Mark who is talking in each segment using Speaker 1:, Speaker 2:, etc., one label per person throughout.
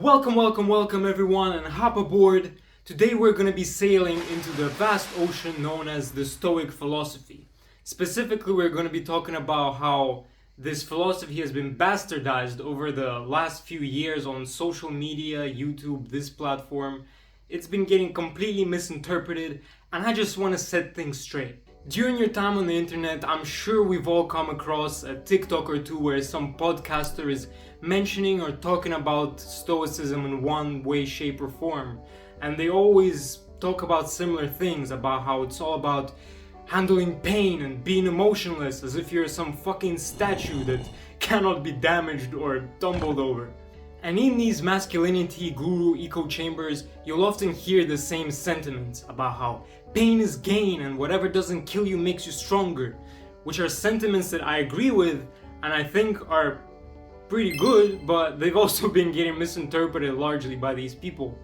Speaker 1: Welcome everyone and hop aboard. Today we're going to be sailing into the vast ocean known as the Stoic philosophy. Specifically, we're going to be talking about how this philosophy has been bastardized over the last few years on social media, YouTube, this platform. It's been getting completely misinterpreted, and I just want to set things straight. During your time on the internet, I'm sure we've all come across a TikTok or two where some podcaster is mentioning or talking about Stoicism in one way, shape, or form. And they always talk about similar things, about how it's all about handling pain and being emotionless, as if you're some fucking statue that cannot be damaged or tumbled over. And in these masculinity guru echo chambers, you'll often hear the same sentiments about how pain is gain and whatever doesn't kill you makes you stronger, which are sentiments that I agree with and I think are pretty good, but they've also been getting misinterpreted largely by these people.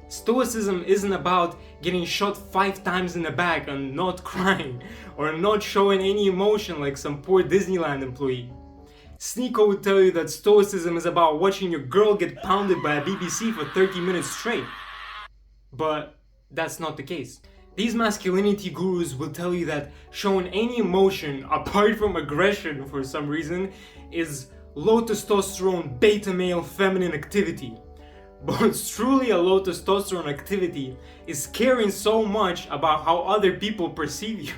Speaker 1: Stoicism isn't about getting shot 5 times in the back and not crying, or not showing any emotion like some poor Disneyland employee. Sneeko would tell you that Stoicism is about watching your girl get pounded by a BBC for 30 minutes straight. But that's not the case. These masculinity gurus will tell you that showing any emotion apart from aggression for some reason is low testosterone beta male feminine activity. But truly a low testosterone activity is caring so much about how other people perceive you.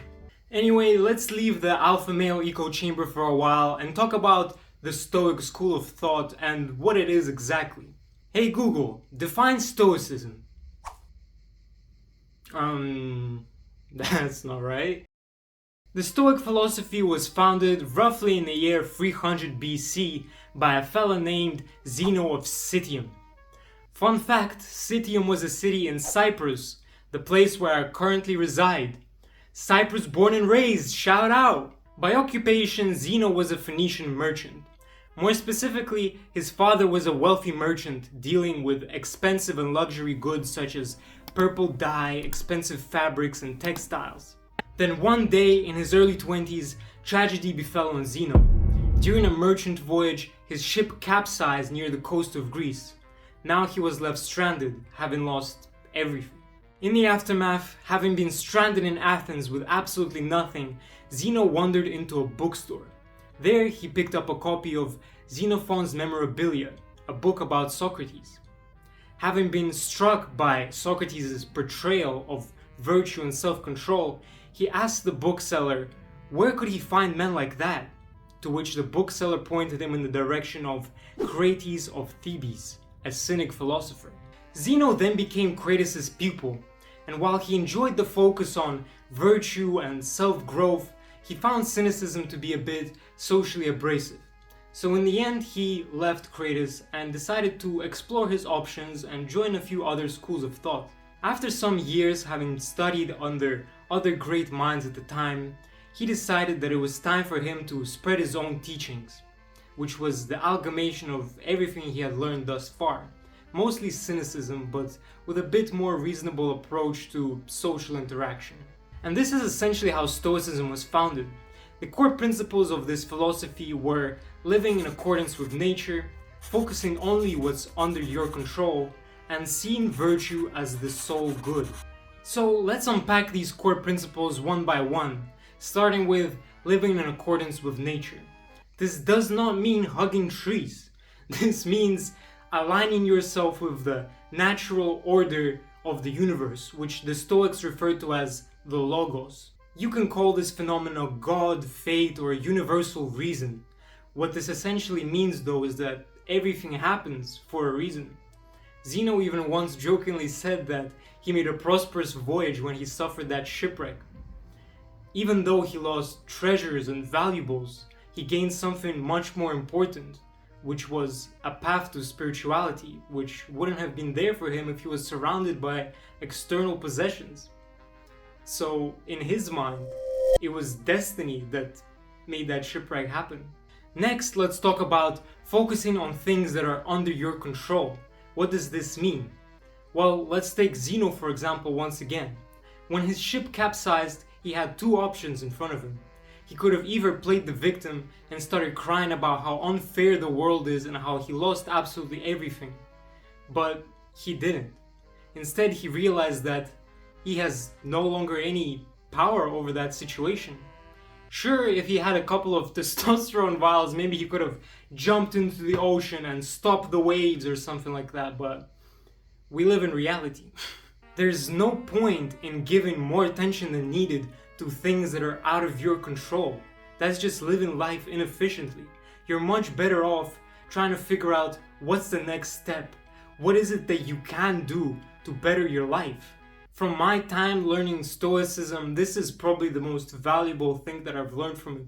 Speaker 1: Anyway, let's leave the alpha male echo chamber for a while and talk about the Stoic school of thought and what it is exactly. Hey Google, define Stoicism. That's not right. The Stoic philosophy was founded roughly in the year 300 BC by a fella named Zeno of Citium. Fun fact, Citium was a city in Cyprus, the place where I currently reside. Cyprus born and raised, shout out! By occupation, Zeno was a Phoenician merchant. More specifically, his father was a wealthy merchant dealing with expensive and luxury goods such as purple dye, expensive fabrics, and textiles. Then one day, in his early 20s, tragedy befell on Zeno. During a merchant voyage, his ship capsized near the coast of Greece. Now he was left stranded, having lost everything. In the aftermath, having been stranded in Athens with absolutely nothing, Zeno wandered into a bookstore. There, he picked up a copy of Xenophon's Memorabilia, a book about Socrates. Having been struck by Socrates' portrayal of virtue and self-control, he asked the bookseller where could he find men like that, to which the bookseller pointed him in the direction of Crates of Thebes, a Cynic philosopher. Zeno then became Crates' pupil, and while he enjoyed the focus on virtue and self-growth, he found cynicism to be a bit socially abrasive. So in the end, he left Crates and decided to explore his options and join a few other schools of thought. After some years having studied under other great minds at the time, he decided that it was time for him to spread his own teachings, which was the amalgamation of everything he had learned thus far. Mostly cynicism, but with a bit more reasonable approach to social interaction. And this is essentially how Stoicism was founded. The core principles of this philosophy were living in accordance with nature, focusing only what's under your control, and seeing virtue as the sole good. So let's unpack these core principles one by one, starting with living in accordance with nature. This does not mean hugging trees. This means aligning yourself with the natural order of the universe, which the Stoics refer to as the Logos. You can call this phenomenon God, fate, or universal reason. What this essentially means though is that everything happens for a reason. Zeno even once jokingly said that he made a prosperous voyage when he suffered that shipwreck. Even though he lost treasures and valuables, he gained something much more important, which was a path to spirituality, which wouldn't have been there for him if he was surrounded by external possessions. So, in his mind, it was destiny that made that shipwreck happen. Next, let's talk about focusing on things that are under your control. What does this mean? Well, let's take Zeno for example once again. When his ship capsized, he had 2 options in front of him. He could have either played the victim and started crying about how unfair the world is and how he lost absolutely everything. But he didn't. Instead, he realized that he has no longer any power over that situation. Sure, if he had a couple of testosterone vials, maybe he could have jumped into the ocean and stopped the waves or something like that, but we live in reality. There's no point in giving more attention than needed to things that are out of your control. That's just living life inefficiently. You're much better off trying to figure out what's the next step. What is it that you can do to better your life? From my time learning Stoicism, this is probably the most valuable thing that I've learned from it.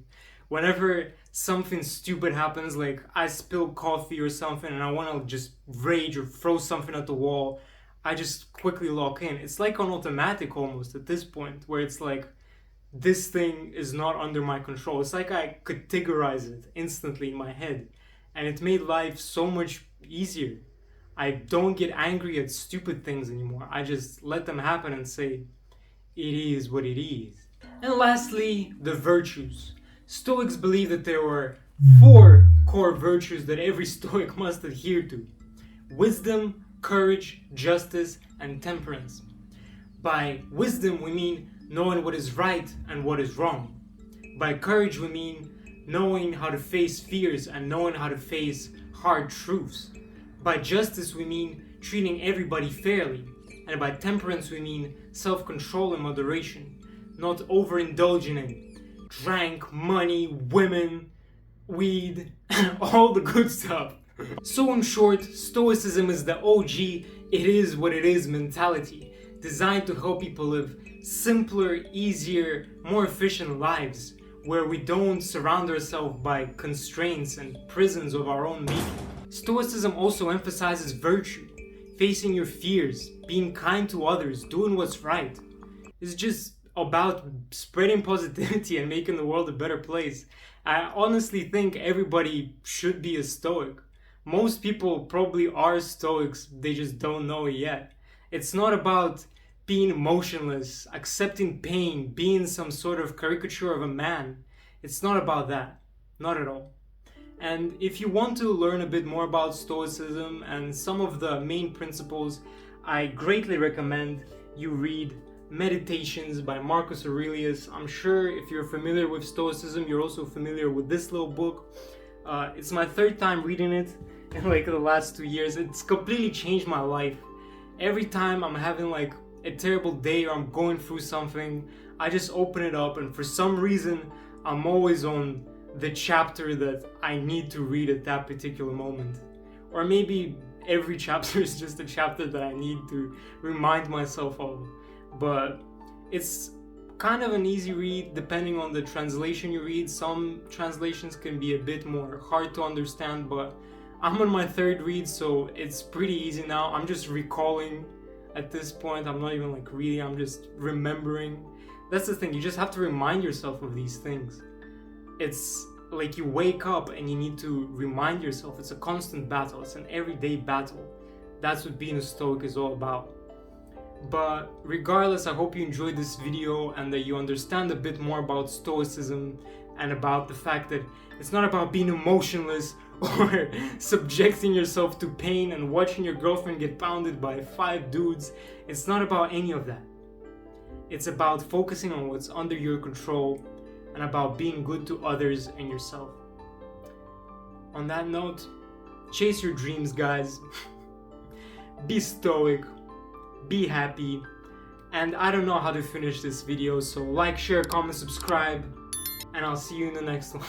Speaker 1: Whenever something stupid happens, like I spill coffee or something and I want to just rage or throw something at the wall, I just quickly lock in. It's like on automatic almost at this point, where it's like, this thing is not under my control. It's like I categorize it instantly in my head, and it made life so much easier. I don't get angry at stupid things anymore. I just let them happen and say, it is what it is. And lastly, the virtues. Stoics believe that there were 4 core virtues that every Stoic must adhere to: wisdom, courage, justice, and temperance. By wisdom, we mean knowing what is right and what is wrong. By courage, we mean knowing how to face fears and knowing how to face hard truths. By justice, we mean treating everybody fairly. And by temperance, we mean self-control and moderation, not overindulging in drank, money, women, weed, and all the good stuff. So in short, Stoicism is the OG it is what it is mentality, designed to help people live simpler, easier, more efficient lives, where we don't surround ourselves by constraints and prisons of our own making. Stoicism also emphasizes virtue, facing your fears, being kind to others, doing what's right. It's just about spreading positivity and making the world a better place. I honestly think everybody should be a Stoic. Most people probably are Stoics, they just don't know it yet. It's not about being emotionless, accepting pain, being some sort of caricature of a man. It's not about that. Not at all. And if you want to learn a bit more about Stoicism and some of the main principles, I greatly recommend you read Meditations by Marcus Aurelius. I'm sure if you're familiar with Stoicism, you're also familiar with this little book. It's my 3rd time reading it in like the last 2 years. It's completely changed my life. Every time I'm having like a terrible day or I'm going through something, I just open it up, and for some reason I'm always on the chapter that I need to read at that particular moment. Or maybe every chapter is just a chapter that I need to remind myself of. But it's kind of an easy read depending on the translation you read. Some translations can be a bit more hard to understand, but I'm on my 3rd read, so it's pretty easy now. I'm just recalling at this point. I'm not even like reading, I'm just remembering. That's the thing, you just have to remind yourself of these things. It's like you wake up and you need to remind yourself. It's a constant battle, it's an everyday battle. That's what being a Stoic is all about. But regardless, I hope you enjoyed this video and that you understand a bit more about Stoicism and about the fact that it's not about being emotionless or subjecting yourself to pain and watching your girlfriend get pounded by 5 dudes. It's not about any of that. It's about focusing on what's under your control and about being good to others and yourself. On that note, chase your dreams, guys. Be stoic, be happy, and I don't know how to finish this video, so like, share, comment, subscribe, and I'll see you in the next one.